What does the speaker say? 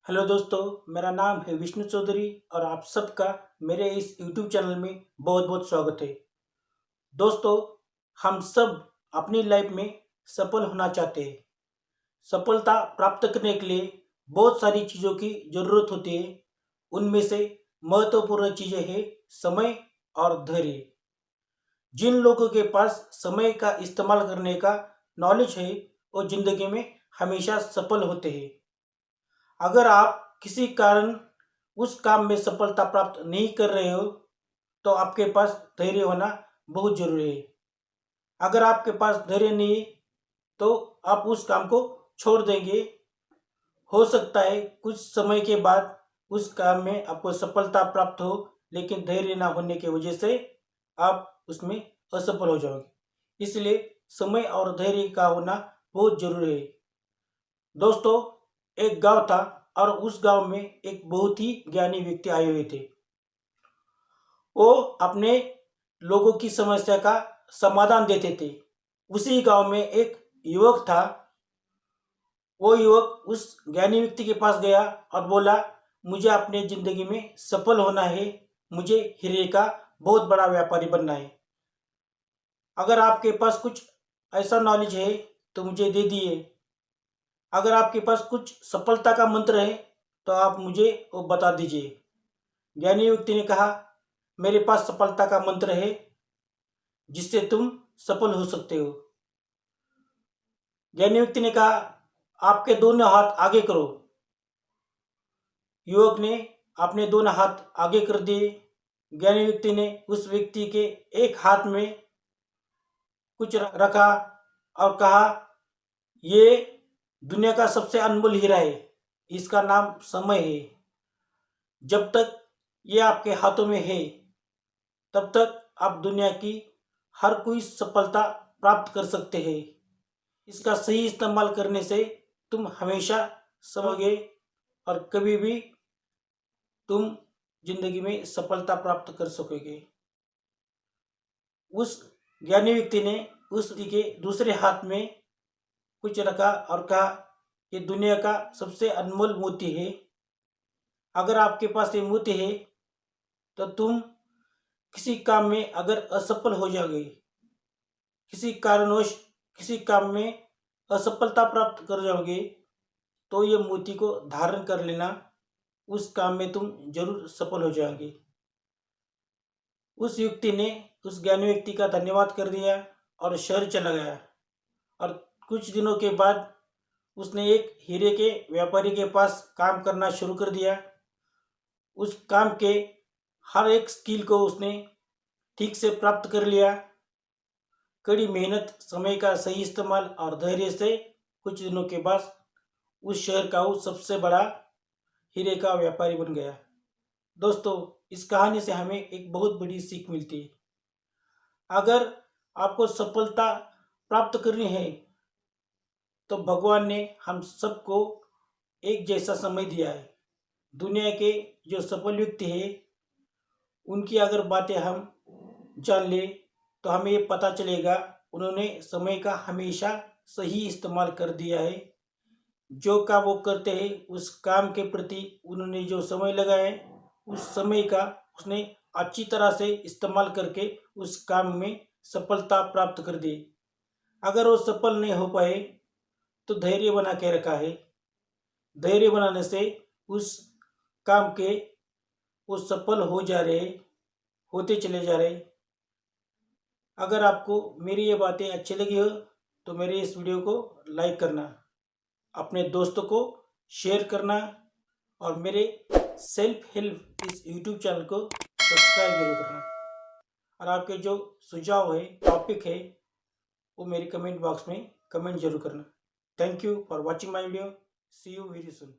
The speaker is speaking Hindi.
हेलो दोस्तों, मेरा नाम है विष्णु चौधरी और आप सबका मेरे इस यूट्यूब चैनल में बहुत बहुत स्वागत है। दोस्तों, हम सब अपनी लाइफ में सफल होना चाहते हैं। सफलता प्राप्त करने के लिए बहुत सारी चीज़ों की ज़रूरत होती है। उनमें से महत्वपूर्ण चीज़ें हैं समय और धैर्य। जिन लोगों के पास समय का इस्तेमाल करने का नॉलेज है वो ज़िंदगी में हमेशा सफल होते हैं। अगर आप किसी कारण उस काम में सफलता प्राप्त नहीं कर रहे हो तो आपके पास धैर्य होना बहुत जरूरी है। अगर आपके पास धैर्य नहीं है तो आप उस काम को छोड़ देंगे। हो सकता है कुछ समय के बाद उस काम में आपको सफलता प्राप्त हो, लेकिन धैर्य ना होने की वजह से आप उसमें असफल हो जाओगे। इसलिए समय और धैर्य का होना बहुत जरूरी है। दोस्तों, एक गांव था और उस गांव में एक बहुत ही ज्ञानी व्यक्ति आए हुए थे। वो अपने लोगों की समस्या का समाधान देते थे। उसी गांव में एक युवक था। वो युवक उस ज्ञानी व्यक्ति के पास गया और बोला, मुझे अपने जिंदगी में सफल होना है, मुझे हीरे का बहुत बड़ा व्यापारी बनना है। अगर आपके पास कुछ ऐसा नॉलेज है तो मुझे दे दिए। अगर आपके पास कुछ सफलता का मंत्र है तो आप मुझे वो बता दीजिए। ज्ञानी व्यक्ति ने कहा, मेरे पास सफलता का मंत्र है जिससे तुम सफल हो सकते हो। ज्ञानी व्यक्ति ने कहा, आपके दोनों हाथ आगे करो। युवक ने अपने दोनों हाथ आगे कर दिए। ज्ञानी व्यक्ति ने उस व्यक्ति के एक हाथ में कुछ रखा और कहा, ये दुनिया का सबसे अनमोल हीरा है, इसका नाम समय है। जब तक ये आपके हाथों में है तब तक आप दुनिया की हर कोई सफलता प्राप्त कर सकते हैं। इसका सही इस्तेमाल करने से तुम हमेशा समझोगे और कभी भी तुम जिंदगी में सफलता प्राप्त कर सकोगे। उस ज्ञानी व्यक्ति ने उस व्यक्ति के दूसरे हाथ में कुछ रखा और कहा, ये दुनिया का सबसे अनमोल मोती है। अगर आपके पास ये मोती है तो तुम किसी काम में अगर असफल हो जाओगे, किसी कारणवश किसी काम में असफलता प्राप्त कर जाओगे, तो ये मोती को धारण कर लेना, उस काम में तुम जरूर सफल हो जाओगे। उस व्यक्ति ने उस ज्ञानी व्यक्ति का धन्यवाद कर दिया और शहर चला गया। और कुछ दिनों के बाद उसने एक हीरे के व्यापारी के पास काम करना शुरू कर दिया। उस काम के हर एक स्किल को उसने ठीक से प्राप्त कर लिया। कड़ी मेहनत, समय का सही इस्तेमाल और धैर्य से कुछ दिनों के बाद उस शहर का वो सबसे बड़ा हीरे का व्यापारी बन गया। दोस्तों, इस कहानी से हमें एक बहुत बड़ी सीख मिलती है। अगर आपको सफलता प्राप्त करनी है तो भगवान ने हम सबको एक जैसा समय दिया है। दुनिया के जो सफल व्यक्ति हैं उनकी अगर बातें हम जान ले तो हमें ये पता चलेगा उन्होंने समय का हमेशा सही इस्तेमाल कर दिया है। जो काम वो करते हैं उस काम के प्रति उन्होंने जो समय लगाया है उस समय का उसने अच्छी तरह से इस्तेमाल करके उस काम में सफलता प्राप्त कर दी। अगर वो सफल नहीं हो पाए तो धैर्य बना के रखा है। धैर्य बनाने से उस काम के वो सफल हो जा रहे, होते चले जा रहे। अगर आपको मेरी ये बातें अच्छी लगी हो तो मेरे इस वीडियो को लाइक करना, अपने दोस्तों को शेयर करना और मेरे सेल्फ हेल्प इस यूट्यूब चैनल को सब्सक्राइब जरूर करना। और आपके जो सुझाव है, टॉपिक है, वो मेरे कमेंट बॉक्स में कमेंट जरूर करना। Thank you for watching my video. See you very soon.